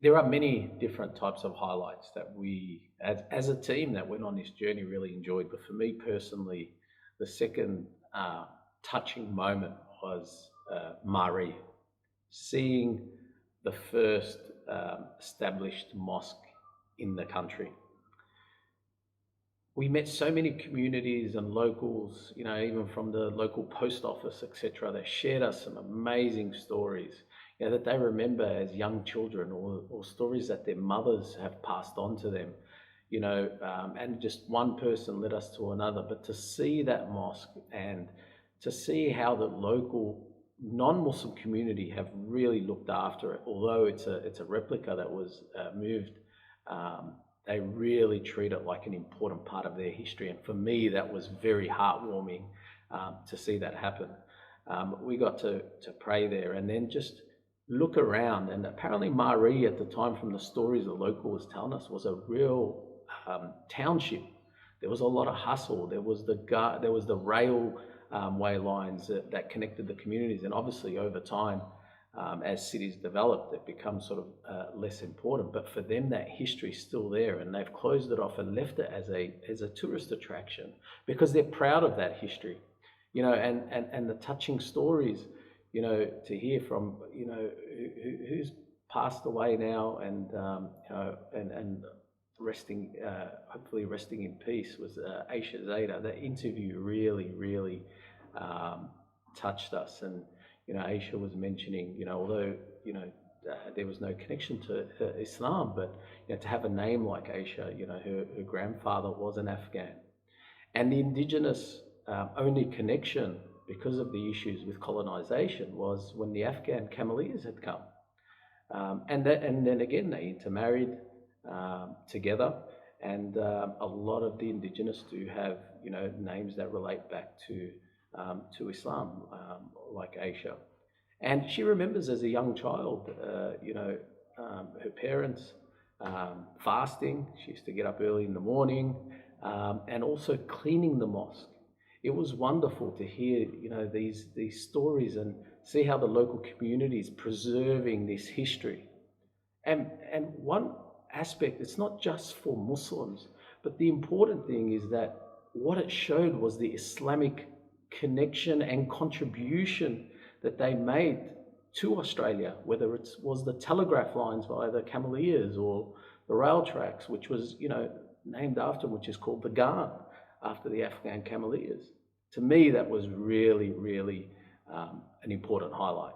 there are many different types of highlights that we, as a team that went on this journey, really enjoyed. But for me personally, the second touching moment was Marree, seeing the first established mosque in the country. We met so many communities and locals, even from the local post office, etc., that shared us some amazing stories, that they remember as young children, or stories that their mothers have passed on to them, and just one person led us to another. But to see that mosque and to see how the local non-Muslim community have really looked after it, although it's a replica that was moved. They really treat it like an important part of their history. And for me, that was very heartwarming to see that happen. We got to pray there and then just look around. And apparently Marree at the time, from the stories the local was telling us, was a real township. There was a lot of hustle. There was the railway lines that connected the communities. And obviously over time, as cities developed, it becomes sort of less important. But for them, that history's still there, and they've closed it off and left it as a tourist attraction because they're proud of that history, and the touching stories, to hear from, who's passed away now and resting, hopefully resting in peace, was Aisha Zada. That interview really touched us. And Aisha was mentioning, although there was no connection to Islam, but to have a name like Aisha, her grandfather was an Afghan, and the indigenous only connection, because of the issues with colonization, was when the Afghan Cameleers had come, and then again they intermarried together, and a lot of the indigenous do have names that relate back to Islam, like Aisha. And she remembers as a young child, her parents fasting. She used to get up early in the morning, and also cleaning the mosque. It was wonderful to hear, these stories and see how the local community is preserving this history. And one aspect, it's not just for Muslims, but the important thing is that what it showed was the Islamic connection and contribution that they made to Australia, whether it was the telegraph lines via the Cameleers or the rail tracks, which was named after, which is called the Ghan, after the Afghan Cameleers. To me, that was really an important highlight.